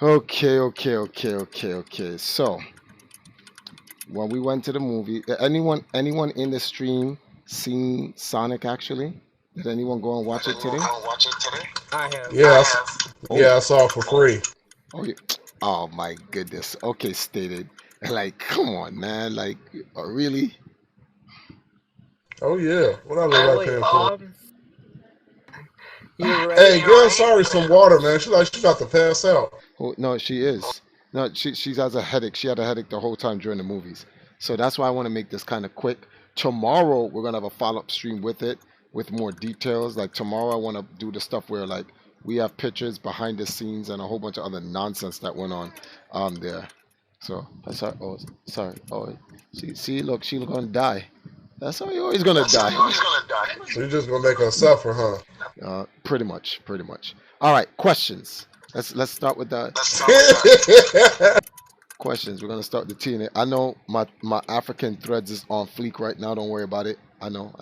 Okay. So when we went to the movie, anyone in the stream seen Sonic actually? Did anyone go and watch it today? I have. Yeah, yeah, I saw it for free. Oh, oh my goodness. Okay, stated. Like, come on, man. Like, really? Oh yeah, what I look Oh like wait, paying for? you're Hey, right. girl, sorry, some water, man. She about to pass out. Oh, no, she is. No, she has a headache. She had a headache the whole time during the movies. So that's why I want to make this kind of quick. Tomorrow we're gonna have a follow-up stream with it with more details. Like tomorrow I want to do the stuff where like we have pictures behind the scenes and a whole bunch of other nonsense that went on there. So that's sorry. Oh, sorry. Oh, look, she's gonna die. That's how you're always gonna die. So you're just gonna make her suffer, huh? Pretty much. All right, questions. Let's start with the questions. We're gonna start the TNA. I know my African threads is on fleek right now. Don't worry about it. I know.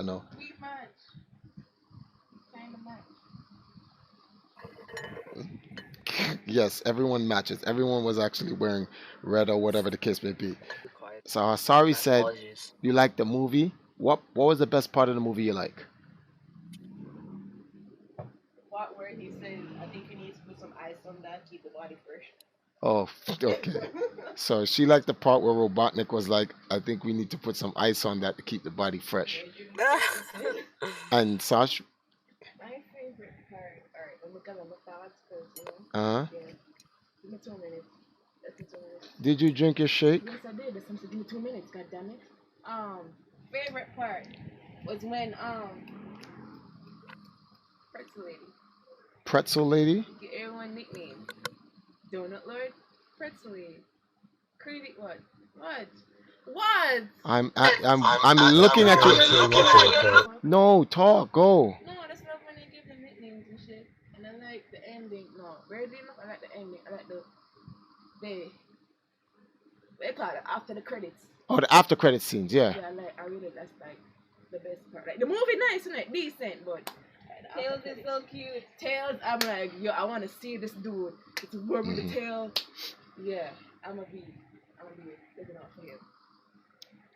Yes, everyone matches. Everyone was actually wearing red or whatever the case may be. Quiet. So Asari My said apologies. you liked the movie. What was the best part of the movie you like? What word he says, I think you need to put some ice on that, keep the body fresh. Oh, okay. So she liked the part where Robotnik was like, I think we need to put some ice on that to keep the body fresh. And Sash, My favorite part, alright, let me come on my thoughts first, uh, Yeah. Give me 2 minutes. Let's do 2 minutes. did you drink your shake? Yes, I did. That's something. Give me 2 minutes, god damn it. Favorite part was when, Pretzel Lady. Pretzel lady? Give everyone nicknames. Donut Lord, Pretzel Lady. Credit what? What? I'm looking at you. No, talk, go. No, that's not when they give them nicknames and shit. And I like the ending. No, very enough. I like the ending. I like the what they call it after the credits. Oh, the after credit scenes, yeah. Yeah, I really that's like the best part. Like the movie nice, isn't it? Decent, but like, Tails is so cute. Tails, I'm like, yo, I want to see this dude. It's work with the tail. Yeah, I'm gonna be looking out for him.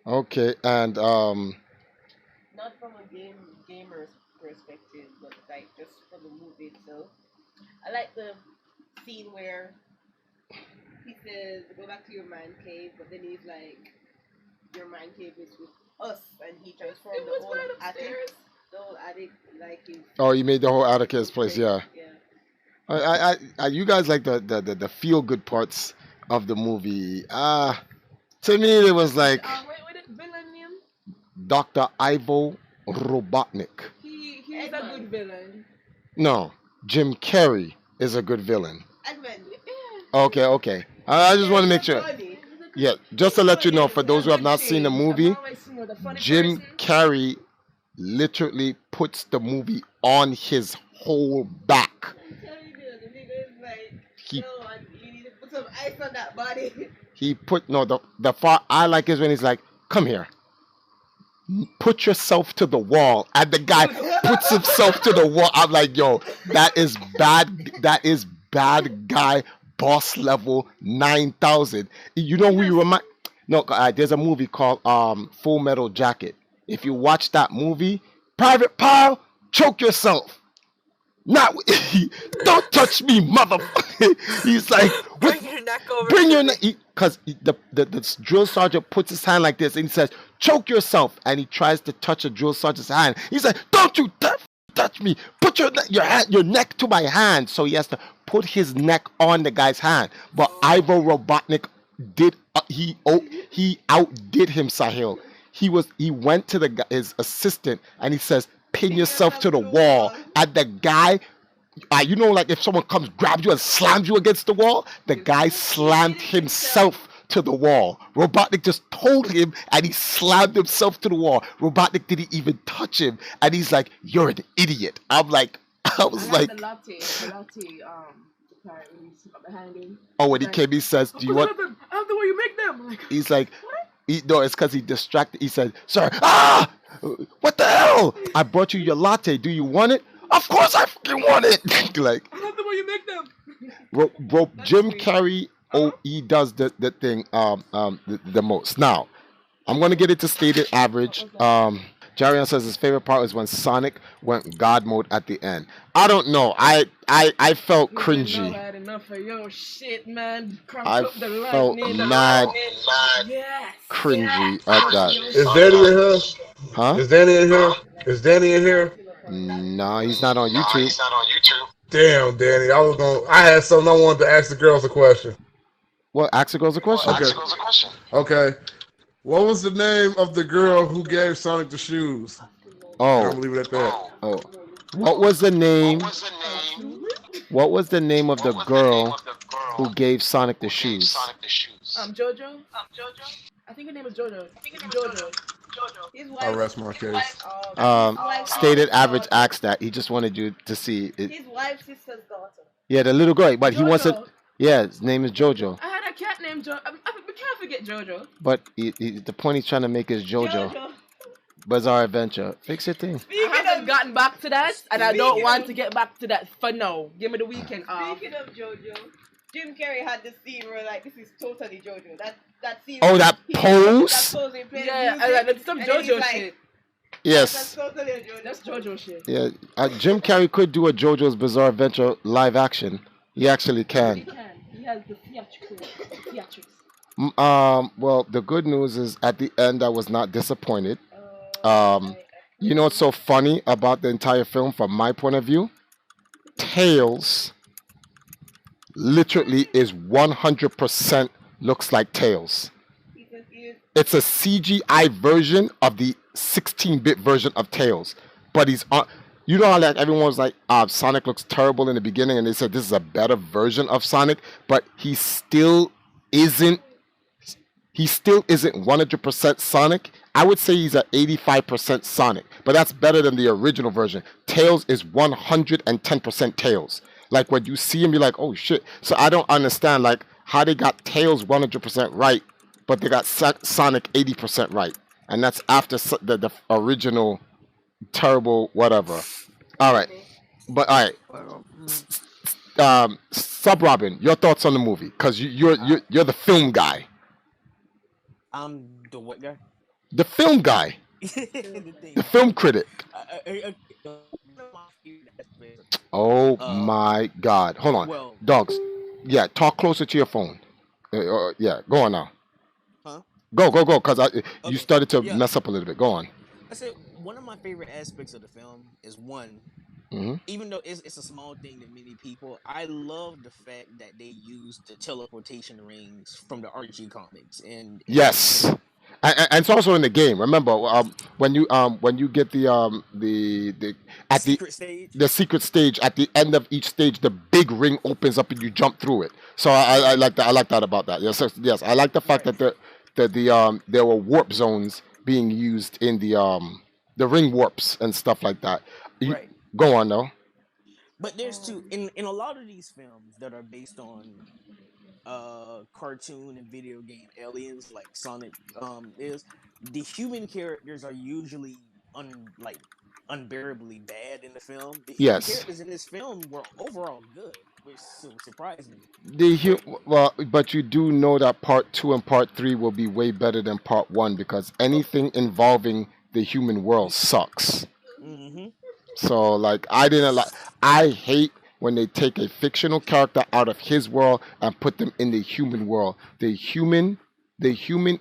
Okay, and Not from a gamer's perspective, but like just from the movie itself. I like the scene where he says, "Go back to your man cave," but then he's like, "Your man cave is with us," and he transformed the whole attic. The whole attic, like his. oh, you made the whole Atticus place, yeah. Yeah. You guys like the feel good parts of the movie. To me it was like What is villain name? Dr. Ivo Robotnik. He's a good villain. No, Jim Carrey is a good villain. Edmund. Okay. I just want to make sure. Yeah, just to let you know, for those who have not seen the movie, Jim Carrey literally puts the movie on his whole back. I'm telling you, the nigga is like, He yo, you need to put some ice on that body. he put no the part I like is when he's like, come here, put yourself to the wall, and the guy puts himself to the wall. I'm like, yo, that is bad. That is bad guy boss level 9,000. You know who you remind? No, there's a movie called Full Metal Jacket. If you watch that movie, Private Pile, choke yourself. Not don't touch me, motherfucker. He's like, Bring your neck over. bring to your me. neck, because the drill sergeant puts his hand like this and he says, choke yourself, and he tries to touch a drill sergeant's hand. He's like, don't you touch me, put your neck to my hand. So he has to put his neck on the guy's hand. But Ivo Robotnik did he outdid him, Sahil. He went to his assistant and he says, pin yourself to the wall, and the guy, you know, like if someone comes, grabs you and slams you against the wall, the guy slammed himself to the wall. Robotnik just told him and he slammed himself to the wall. Robotnik didn't even touch him, and he's like, you're an idiot. I was like, the latte, the part when you sit up behind him. oh, when he came, he says, do you want, I love the way you make them. Like, he's like, no, it's because he distracted. He said, sir, what the hell? I brought you your latte. Do you want it? Of course I fucking want it. Like, I love the way you make them. Jim Carrey. Oh, he does the thing the most. Now, I'm gonna get it to stated average. Jarian says his favorite part was when Sonic went God mode at the end. I don't know. I felt Now cringy. I had enough of your shit, man. Crank I up the felt lightning. mad Yes. cringy at that. Is Danny in here? Huh? Is Danny in here? Is Danny in here? No, he's not on YouTube. Damn, Danny. I had something I wanted to ask the girls a question. Well, ask the girls a question. Okay. What was the name of the girl who gave Sonic the shoes? Oh, I'm gonna leave it at that. oh. What was the name? What was the name of the girl who gave Sonic the shoes? Jojo. I think her name is Jojo. Jojo. His wife. I rest my case. Stated average asked that. He just wanted you to see it. His wife's sister's daughter. Yeah, the little girl, but he wants it. Jojo. Yeah, his name is Jojo. I had a cat named Jojo. We can't forget Jojo. But the point he's trying to make is Jojo. Bizarre Adventure. Fix your thing. I haven't gotten back to that, and I don't want to get back to that for now. Give me the weekend off. Speaking of JoJo, Jim Carrey had this scene where like this is totally JoJo. That scene. Oh, where that pose? That pose he played Yeah, music, that's some and then JoJo he's like, shit. Yes. That's totally a JoJo. That's JoJo shit. Yeah. Jim Carrey could do a JoJo's Bizarre Adventure live action. He actually He can. can. He has the theatrics. Well, the good news is at the end I was not disappointed. You know what's so funny about the entire film from my point of view? Tails literally is 100% looks like Tails. It's a CGI version of the 16-bit version of Tails. But he's on. You know how like everyone was like, Sonic looks terrible in the beginning, and they said this is a better version of Sonic, but he still isn't 100% Sonic. I would say he's at 85% Sonic, but that's better than the original version. Tails is 110% Tails. Like when you see him, you're like, oh shit. So I don't understand like how they got Tails 100% right, but they got Sonic 80% right, and that's after the original terrible whatever. All right, but all right. Sub Robin, your thoughts on the movie? Because you're the film guy. I'm the what guy? The film guy. The film critic. Oh my God! Hold on, Well, dogs. Yeah, talk closer to your phone. Yeah, go on now. Huh? Go, because you Okay, started to yeah. mess up a little bit. Go on. I said one of my favorite aspects of the film is one, Hmm. even though it's a small thing to many people, I love the fact that they used the teleportation rings from the Archie comics and Yes, and it's also in the game. Remember, when you get the at the secret stage. the secret stage at the end of each stage, the big ring opens up and you jump through it. So I like that. I like that about that. Yes. I like the fact Right. that there were warp zones being used in the ring warps and stuff like that. Right. Go on though. But there's two in a lot of these films that are based on cartoon and video game aliens like Sonic is, the human characters are usually unbearably bad in the film. The human Yes. characters in this film were overall good, which surprised me. Well, but you do know that part 2 and part 3 will be way better than part 1 because anything involving the human world sucks. Mm-hmm. So like I hate when they take a fictional character out of his world and put them in the human world. The human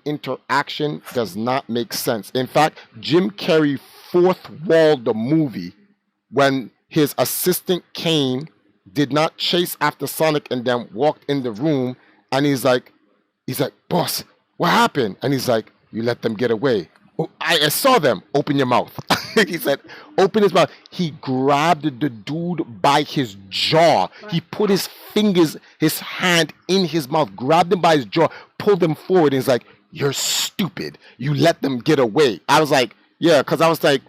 interaction does not make sense. In fact, Jim Carrey fourth walled the movie when his assistant Kane did not chase after Sonic and then walked in the room and he's like, boss, what happened? And he's like, you let them get away. Oh, I saw them. Open your mouth. He said, open his mouth. He grabbed the dude by his jaw. He put his hand in his mouth, grabbed him by his jaw, pulled him forward, and he's like, you're stupid. You let them get away. I was like, yeah, because I was like,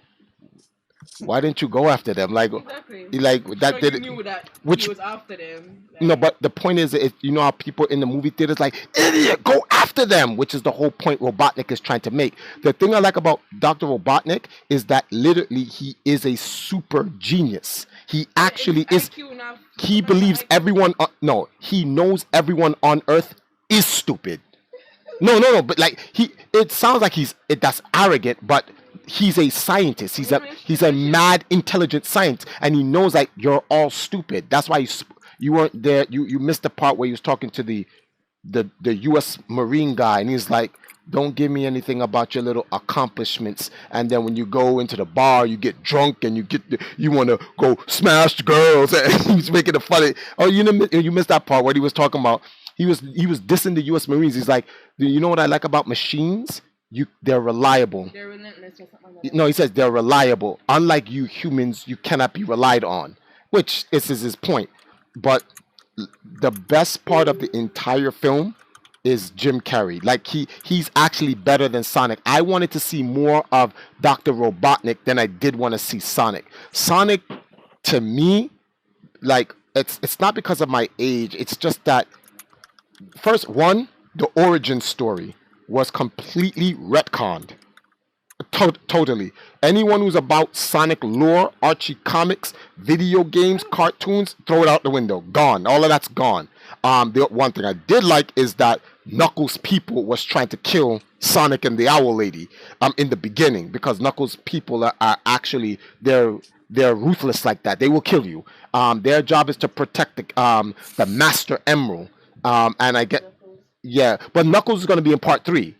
why didn't you go after them? Like, Exactly. like that So did you it. knew that Which he was after them. no, but the point is, you know how people in the movie theaters like, idiot, go after them, which is the whole point Robotnik is trying to make. The thing I like about Dr. Robotnik is that literally he is a super genius. He actually is. IQ enough. He believes everyone. No, he knows everyone on Earth is stupid. No. But like it sounds like that's arrogant, but he's a scientist. He's a mad, intelligent scientist, and he knows like you're all stupid. That's why you weren't there. You missed the part where he was talking to the U.S. Marine guy, and he's like, "Don't give me anything about your little accomplishments." And then when you go into the bar, you get drunk and you want to go smash the girls. And he's making it funny. Oh, you missed that part where he was talking about. He was dissing the U.S. Marines. He's like, you know what I like about machines? They're reliable. They're relentless or something like that. No, he says they're reliable. Unlike you humans, you cannot be relied on, which is his point. But the best part of the entire film is Jim Carrey. Like he's actually better than Sonic. I wanted to see more of Dr. Robotnik than I did want to see Sonic. Sonic, to me, like it's not because of my age. It's just that first one, the origin story was completely retconned. Totally. Anyone who's about Sonic lore, Archie comics, video games, cartoons, throw it out the window. Gone. All of that's gone. The one thing I did like is that Knuckles' people was trying to kill Sonic and the Owl Lady in the beginning, because Knuckles' people are actually they're ruthless like that. They will kill you. Their job is to protect the Master Emerald. And I get but Knuckles is going to be in part 3.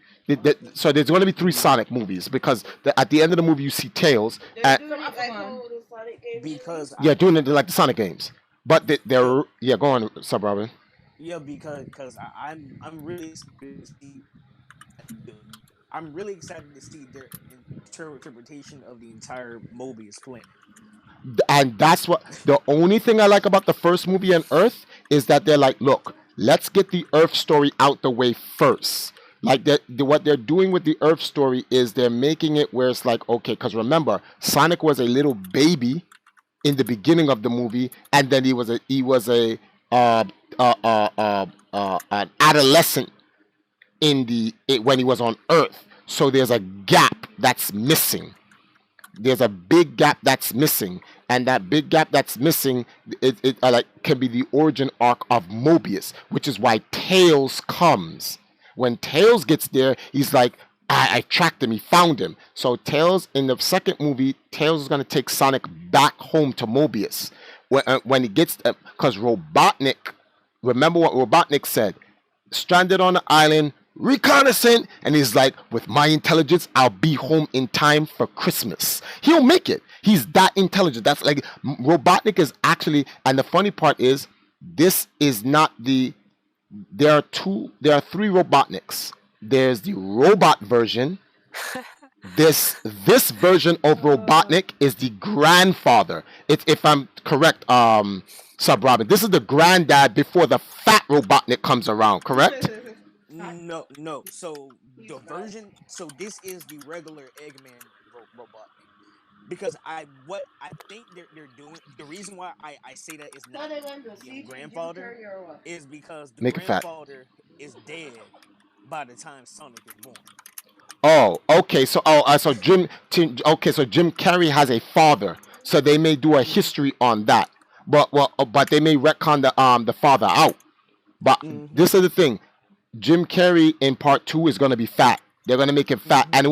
So there's going to be 3 Sonic movies, because at the end of the movie you see Tails. Because doing it like the Sonic games. But they're go on, Sub Robin. Yeah, because I'm really excited to see. I'm really excited to see their interpretation of the entire Mobius plan. And that's what the only thing I like about the first movie on Earth is that they're like, look, let's get the Earth story out the way first. Like what they're doing with the Earth story is they're making it where it's like, okay, because remember, Sonic was a little baby in the beginning of the movie, and then he was an adolescent when he was on Earth. So there's a gap that's missing. There's a big gap that's missing, and that big gap that's missing can be the origin arc of Mobius, which is why Tails comes. When Tails gets there, he's like, I tracked him, he found him. So Tails, in the second movie, Tails is going to take Sonic back home to Mobius. When he gets, because Robotnik, remember what Robotnik said, stranded on the island, reconnaissance, and he's like, with my intelligence, I'll be home in time for Christmas. He'll make it. He's that intelligent. That's like, Robotnik is actually, and the funny part is, this is not there are 3 Robotniks. There's the robot version. This version of Robotnik is the grandfather. If I'm correct, Sub Robin, this is the granddad before the fat Robotnik comes around, correct? No. So the version. So this is the regular Eggman Robotnik. Because I think they're doing, the reason why I say that is not the grandfather is because the grandfather is dead by the time Sonic is born. Oh, okay. So Jim Carrey has a father, so they may do a history on that. But they may retcon the father out. But this is the thing: Jim Carrey in part 2 is going to be fat. They're going to make him fat, and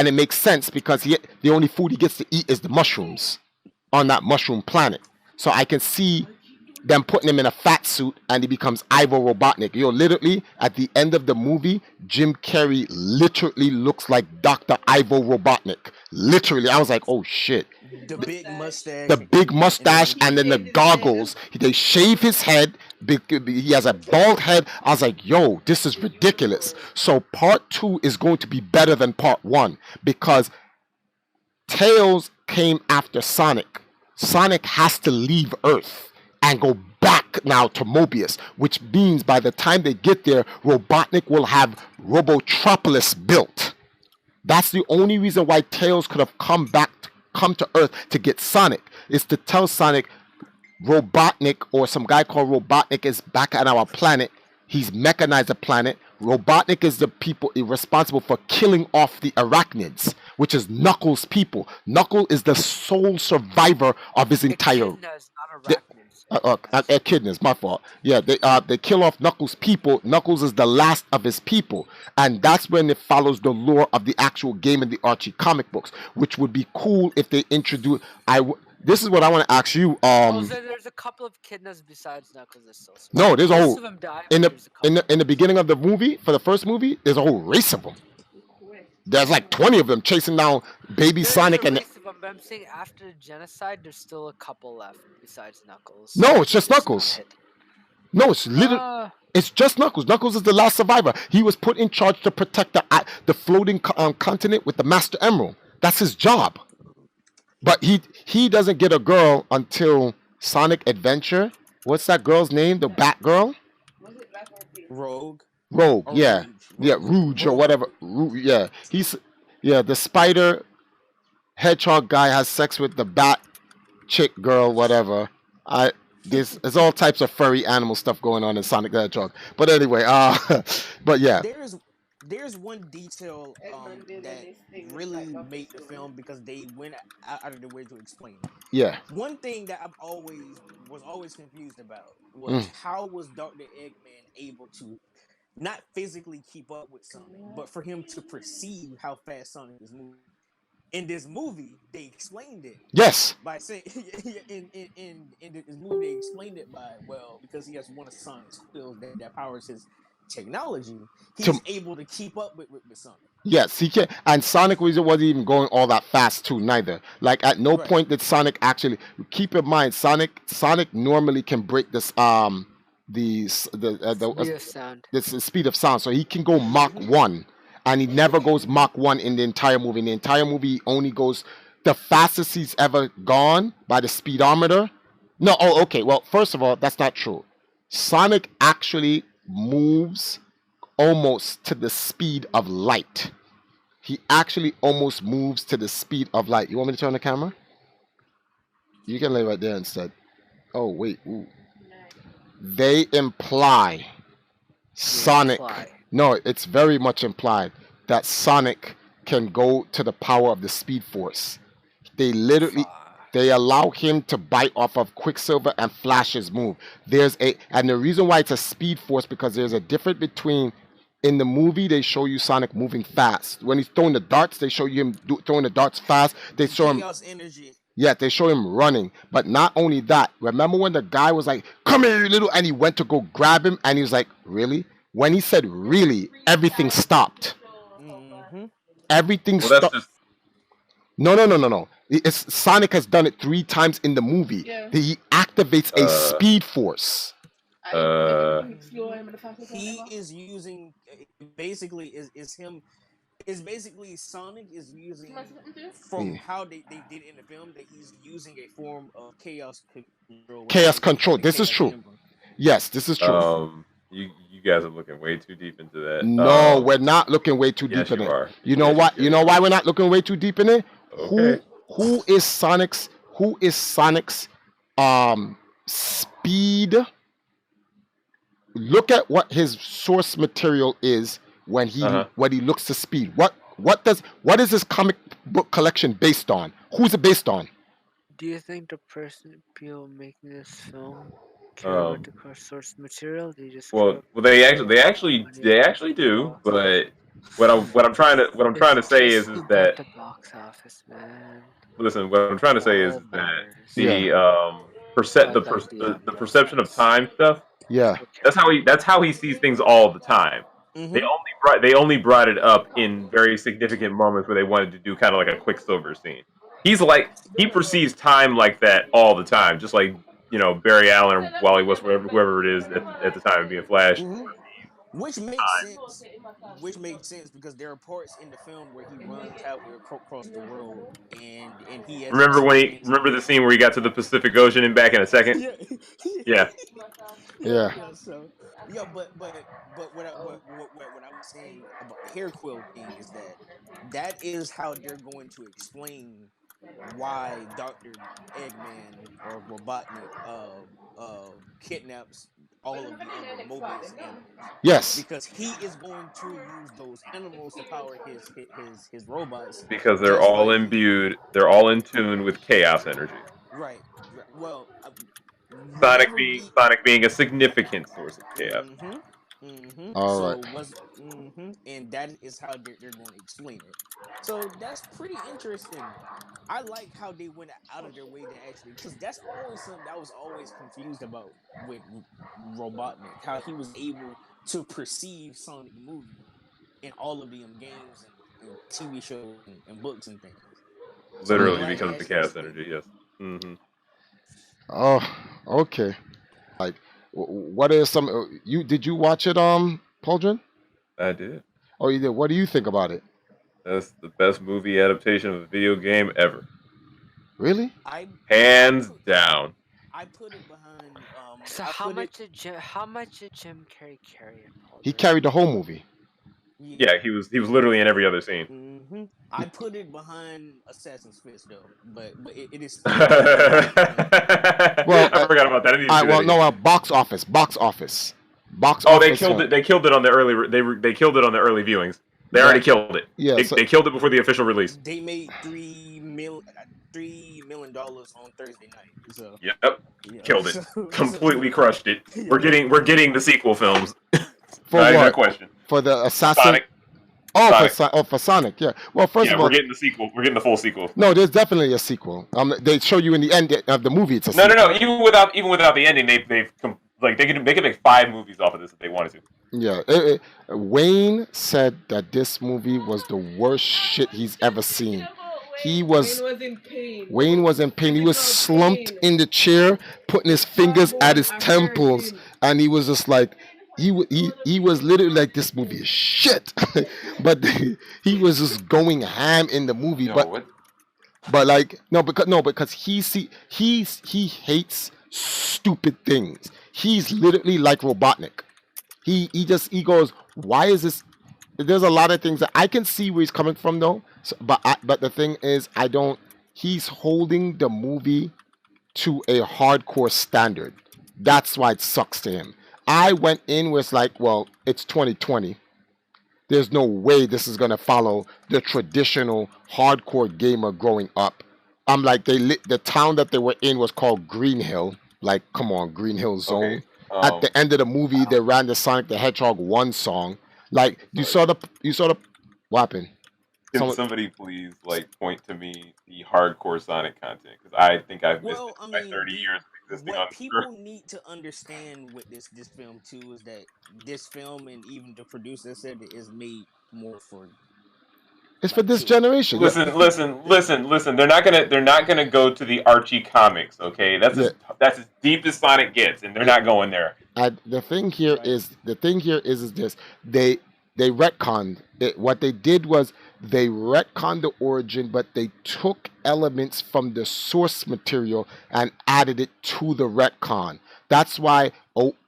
it makes sense because the only food he gets to eat is the mushrooms on that mushroom planet. So I can see them putting him in a fat suit, and he becomes Ivo Robotnik. Literally, at the end of the movie, Jim Carrey literally looks like Dr. Ivo Robotnik. Literally, I was like, oh shit. The big mustache, and then the goggles. They shave his head. He has a bald head. I was like, yo, this is ridiculous. So part 2 is going to be better than part 1 because Tails came after Sonic. Sonic has to leave Earth and go back now to Mobius, which means by the time they get there, Robotnik will have Robotropolis built. That's the only reason why Tails could have come to Earth to get Sonic, is to tell Sonic Robotnik, or some guy called Robotnik, is back on our planet. He's mechanized the planet. Robotnik is the people responsible for killing off the arachnids, which is Knuckles' people. Knuckles is the sole survivor of his entire. Echidnas, not The, arachnids. Echidnas, my fault. Yeah, they kill off Knuckles' people. Knuckles is the last of his people, and that's when it follows the lore of the actual game in the Archie comic books, which would be cool if they introduce. This is what I want to ask you. Oh, so there's a couple of echidnas besides Knuckles that still survive. No, there's a Most whole of them die, in but the there's a couple. in the beginning of the movie for the first movie. There's a whole race of them. There's like 20 of them chasing down baby There's Sonic a and. race of them, but I'm saying after the genocide, there's still a couple left besides Knuckles. No, it's just Not Knuckles. hit. No, it's literally. It's just Knuckles. Knuckles is the last survivor. He was put in charge to protect the floating continent with the Master Emerald. That's his job. But he doesn't get a girl until Sonic Adventure. What's that girl's name? The Bat Girl? Rogue. Rogue. Or Yeah. Rouge. Yeah, Rouge or whatever. Yeah. The spider hedgehog guy has sex with the bat chick girl, whatever. There's all types of furry animal stuff going on in Sonic the Hedgehog. But anyway, but yeah. There's one detail that really made the film because they went out of their way to explain it. Yeah. One thing that was always confused about was how was Dr. Eggman able to not physically keep up with Sonic, but for him to perceive how fast Sonic is moving. In this movie, they explained it. Yes. By saying in this movie, they explained it by because he has one of Sonic's skills that powers his technology, he's able to keep up with Sonic. Yes, he can. And Sonic wasn't even going all that fast too, neither. Like at no point did Sonic actually. Keep in mind, Sonic normally can break this the speed of sound, so he can go Mach 1, and he never goes Mach 1 in the entire movie. In the entire movie, he only goes the fastest he's ever gone by the speedometer. No, okay. Well, first of all, that's not true. Sonic actually moves almost to the speed of light. He actually almost moves to the speed of light. You want me to turn the camera? You can lay right there instead. Oh, wait. Ooh. They imply Sonic. No, it's very much implied that Sonic can go to the power of the Speed Force. They allow him to bite off of Quicksilver and Flash's move. And the reason why it's a Speed Force because there's a difference between. In the movie, they show you Sonic moving fast. When he's throwing the darts, they show you him throwing the darts fast. They show him. Energy. Yeah, they show him running. But not only that. Remember when the guy was like, "Come here, you little," and he went to go grab him, and he was like, "Really?" When he said "really," everything stopped. Mm-hmm. Everything stopped. No. Sonic has done it 3 times in the movie. Yeah. He activates a Speed Force. He is using basically is him. Is basically Sonic is using from how they did it in the film that he's using a form of chaos control. Chaos control. This is true. Yes, this is true. You guys are looking way too deep into that. No, we're not looking way too deep in it. You know what? You know why we're not looking way too deep in it? Okay. Who is Sonic's speed? Look at what his source material is when he looks to speed. What is this comic book collection based on? Who's it based on? Do you think the people making this film care about the source material? They just they actually do. But what I'm trying to say is that the box office, man. Listen, what I'm trying to say is that the perception of time stuff. Yeah, that's how he sees things all the time. Mm-hmm. They only brought it up in very significant moments where they wanted to do kind of like a Quicksilver scene. He perceives time like that all the time, just like Barry Allen or Wally West, whoever it is at the time of being Flash. Mm-hmm. Which makes sense because there are parts in the film where he runs halfway across the world and he has remember the scene where he got to the Pacific Ocean and back in a second? Yeah. So but what I was saying about the hair quill thing is that is how they're going to explain why Dr. Eggman or Robotnik kidnaps all of the other Mobius animals. Yes, Because he is going to use those animals to power his robots, because they're just all like imbued, they're all in tune with chaos energy. right. Well, Sonic whatever being be. Sonic being a significant source of chaos. Mm-hmm. Mm-hmm. all right. So was mm-hmm. And that is how they're going to explain it. So that's pretty interesting. I like how they went out of their way to actually, because that's always something that I was always confused about with Robotnik, how he was able to perceive Sonic the movie in all of the games and TV shows and books and things. So I'm Literally glad they because of the actually chaos explained energy. it. Yes. Hmm. Oh, okay. Like, what are some? You did you watch it, Pauldron? I did. Oh, you did. What do you think about it? That's the best movie adaptation of a video game ever, Really? I I hands put down. I put it behind So I how put it much did Jim Carrey carry it, He Pauldron? carried the whole movie. Yeah, he was literally in every other scene. I put it behind Assassin's Fist though, but it is still Well, I forgot about that. I need to see that well, again. no, box office, box Oh, they office. killed it. They killed it on the early. They killed it on the early viewings. They already killed it. Yeah, They killed it before the official release. they made $3 million on Thursday night. So Yep, yeah, killed it. Completely crushed it. Yeah. We're getting the sequel films. For Not even a what? question. For the assassin. Sonic. Oh, Sonic. for Sonic. Yeah. Well, first Yeah, of all, we're getting the sequel. We're getting the full sequel. no, there's definitely a sequel. They show you in the end of the movie. It's a No, sequel. no, no. Even without the ending, they could make 5 movies off of this if they wanted to. Yeah. Wayne said that this movie was the worst shit he's ever seen. Wayne was in pain. Wayne was in pain. He was slumped in the chair, putting his fingers at his temples, and he was just like, he was literally like, this movie is shit. But he was just going ham in the movie. Yo, but what? but like because he hates stupid things. He's literally like Robotnik. He goes, why is this? There's a lot of things that I can see where he's coming from though. So, but the thing is, I don't. He's holding the movie to a hardcore standard. That's why it sucks to him. I went in where it's like, well, it's 2020. There's no way this is gonna follow the traditional hardcore gamer growing up. I'm like, the town that they were in was called Green Hill. Like, come on, Green Hill Zone. Okay. At the end of the movie, they ran the Sonic the Hedgehog 1 song. Like, you saw the what happened? Can somebody please point to me the hardcore Sonic content? Because I think I've missed it in my 30 years of existing on what this people earth. need to understand with this film too is that this film and even the producer said it is made more for. It's for this generation. Listen. They're not gonna go to the Archie comics. Okay, that's as deep as Sonic gets, and they're not going there. The thing here is this: they retconned it. What they did was they retconned the origin, but they took elements from the source material and added it to the retcon. That's why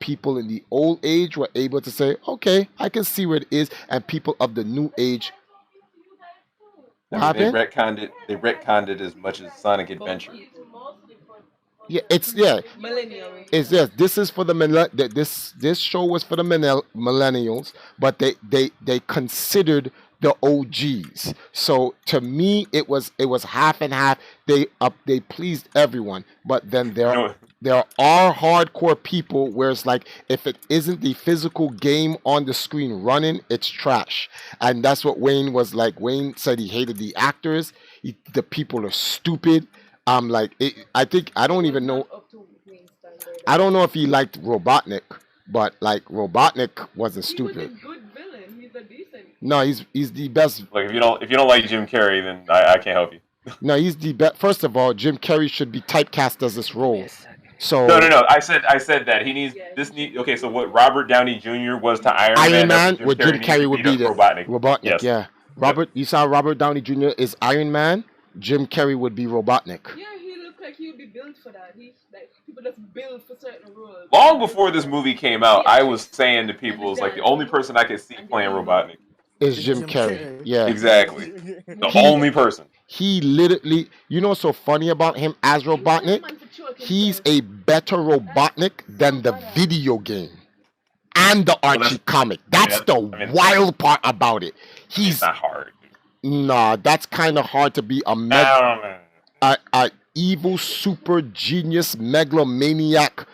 people in the old age were able to say, "Okay, I can see where it is," and people of the new age. What happened? They retconned it as much as Sonic Adventure. Yeah, Millennial. It's yes. This is for the this show was for the millennials, but they considered the OGs. So to me, it was half and half. They pleased everyone, but then there are hardcore people where it's like, if it isn't the physical game on the screen running, it's trash. And that's what Wayne was like. Wayne said he hated the actors. The people are stupid. Like, I don't even know. I don't know if he liked Robotnik, but like, Robotnik wasn't stupid. He was a good villain. He's a decent. No, he's the best. Like, if you don't like Jim Carrey, then I can't help you. No, he's the best. First of all, Jim Carrey should be typecast as this role. So no. I said that he needs this. Okay, so what Robert Downey Jr. was to Iron Man, where Jim Carrey would be the Robotnik. Yes. Yeah, you saw Robert Downey Jr. is Iron Man. Jim Carrey would be Robotnik. Yeah, he looked like he would be built for that. He's like, people just build for certain roles. Long before this movie came out, I was saying to people, it's like the only person I could see playing Robotnik is Jim Carrey. Yeah, exactly. The only person. He literally, what's so funny about him as Robotnik? he's a better Robotnik than the video game and the Archie comic. That's the wild part about it. It's He's not hard. nah. That's kind of hard to be I don't know. a evil super genius megalomaniac.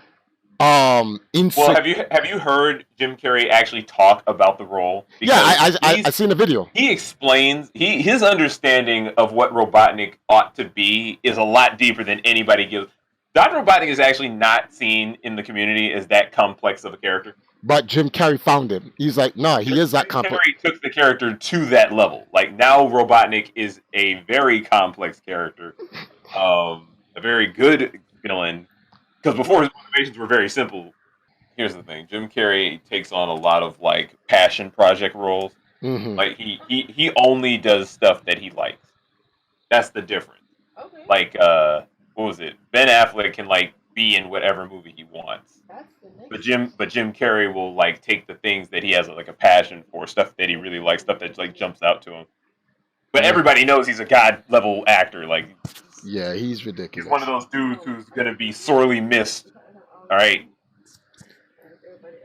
Well, Insect. have you heard Jim Carrey actually talk about the role? Yeah, Because I seen the video. he explains his understanding of what Robotnik ought to be is a lot deeper than anybody gives. Dr. Robotnik is actually not seen in the community as that complex of a character. But Jim Carrey found him. He's like, nah, he is that Jim complex. Carrey took the character to that level. Like now, Robotnik is a very complex character, a very good villain. Because before his motivations were very simple. Here's the thing: Jim Carrey takes on a lot of like passion project roles. Hmm. Like he only does stuff that he likes. That's the difference. Okay. Like what was it? Ben Affleck can like be in whatever movie he wants. That's the next. But Jim Carrey will like take the things that he has like a passion for, stuff that he really likes, stuff that like jumps out to him. But everybody knows he's a god level actor. Like Yeah, he's he's ridiculous. one of those dudes who's gonna be sorely missed. All right,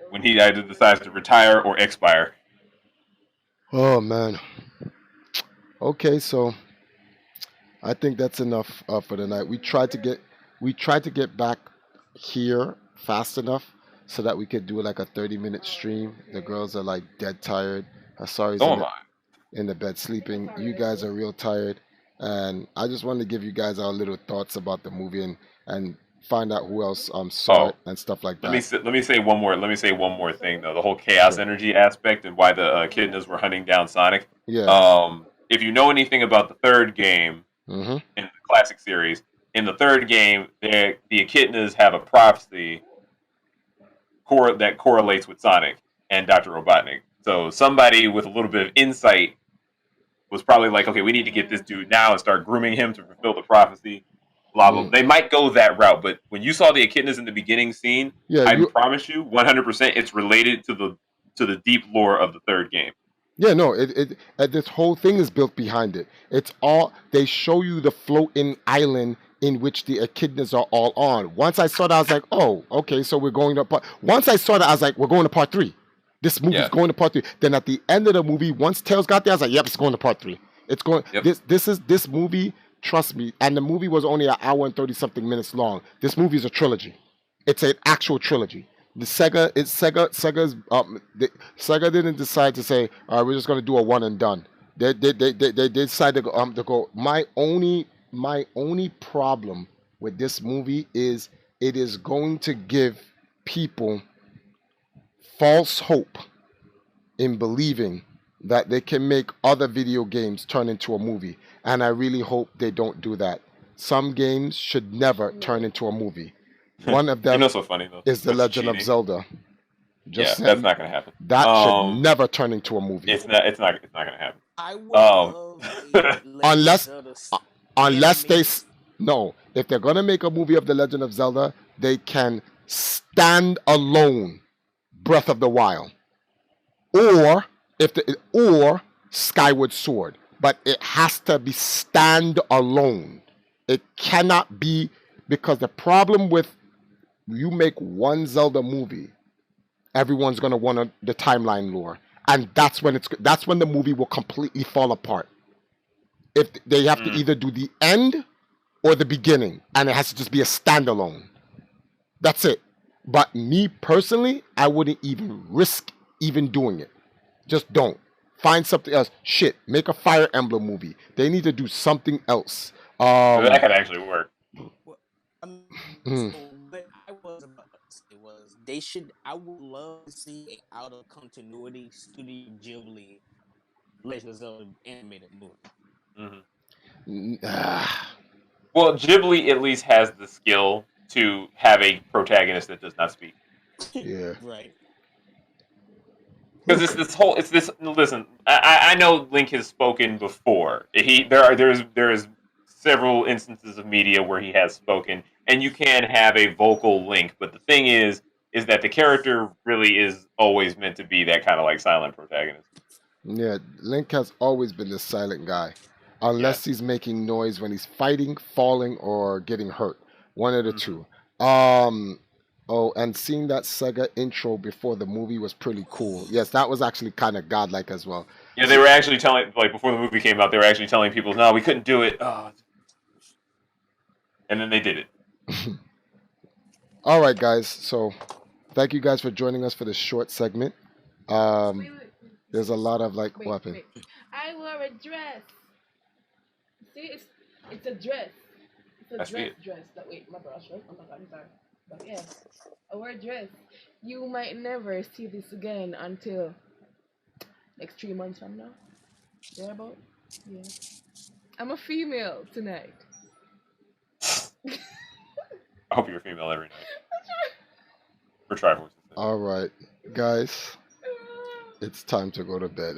when he either decides to retire or expire. Oh man. Okay, so I think that's enough for the night. We tried to get back here fast enough so that we could do like a 30-minute stream. The girls are like dead tired. Sorry's So am I. in the bed sleeping. You guys are real tired, and I just wanted to give you guys our little thoughts about the movie and find out who else saw Oh, it and stuff like let me that. let me say one more thing though. The whole chaos Sure. energy aspect and why the echidnas were hunting down Sonic. Yeah. If you know anything about the third game Mhm. in the classic series, in the third game, the echidnas have a prophecy that correlates with Sonic and Dr. Robotnik. So somebody with a little bit of insight was probably like, okay, we need to get this dude now and start grooming him to fulfill the prophecy. Blah blah. Mm. They might go that route, but when you saw the echidnas in the beginning scene, Yeah, I you promise you, 100%, it's related to the deep lore of the third game. Yeah, no, this whole thing is built behind it. It's all they show you the floating island in which the echidnas are all on. Once I saw that, I was like, oh, okay, so we're going to part. Once I saw that, I was like, we're going to part 3. This movie's Yeah. going to part 3. Then at the end of the movie, once Tails got there, I was like, yep, it's going to part 3. It's going. Yep. This movie. Trust me, and the movie was only an hour and 30 something minutes long. This movie is a trilogy. It's an actual trilogy. Sega didn't decide to say, all right, we're just gonna do a one and done. They decided to go. My only problem with this movie is it is going to give people false hope in believing that they can make other video games turn into a movie. And I really hope they don't do that. Some games should never turn into a movie. One of You them know, so funny though. is The That's Legend of cheating. Zelda. Yeah, Just that's saying, not gonna happen. that should Um, never turn into a movie. it's not gonna happen. I would Um, love a Legend Unless- of Zelda Unless they animated- no, if they're gonna make a movie of The Legend of Zelda, they can stand alone Breath of the Wild. Or Skyward Sword. But it has to be stand alone. It cannot be, because the problem with you make one Zelda movie, everyone's gonna want the timeline lore, and that's when the movie will completely fall apart. If they have to either do the end or the beginning, and it has to just be a standalone. That's it. But me personally, I wouldn't even risk even doing it. Just don't. Find something else. Shit, make a Fire Emblem movie. They need to do something else. That could actually work. Well, Mm. so what I was about to say was they should. I would love to see a out of continuity Studio Ghibli Legend of Zelda animated movie. Well, Ghibli at least has the skill to have a protagonist that does not speak. Yeah. Right. Because listen, I know Link has spoken before. There is several instances of media where he has spoken, and you can have a vocal Link, but the thing is that the character really is always meant to be that kind of like silent protagonist. Yeah, Link has always been the silent guy. Unless he's making noise when he's fighting, falling, or getting hurt. One of the two. Oh, and seeing that Sega intro before the movie was pretty cool. Yes, that was actually kind of godlike as well. Yeah, they were actually telling, like, before the movie came out, they were actually telling people, no, we couldn't do it. Oh. And then they did it. All right, guys. So, thank you guys for joining us for this short segment. Wait. There's a lot of like Wait, weapon. wait. I wore a dress. See, it's a dress. It's I a see it. dress. That wait, my brush, right? Oh my god, I'm sorry. But yeah, I wear a dress. You might never see this again until next 3 months from now. Thereabout. Yeah. I'm a female tonight. I hope you're a female every night. For TriForce. All right, guys. It's time to go to bed.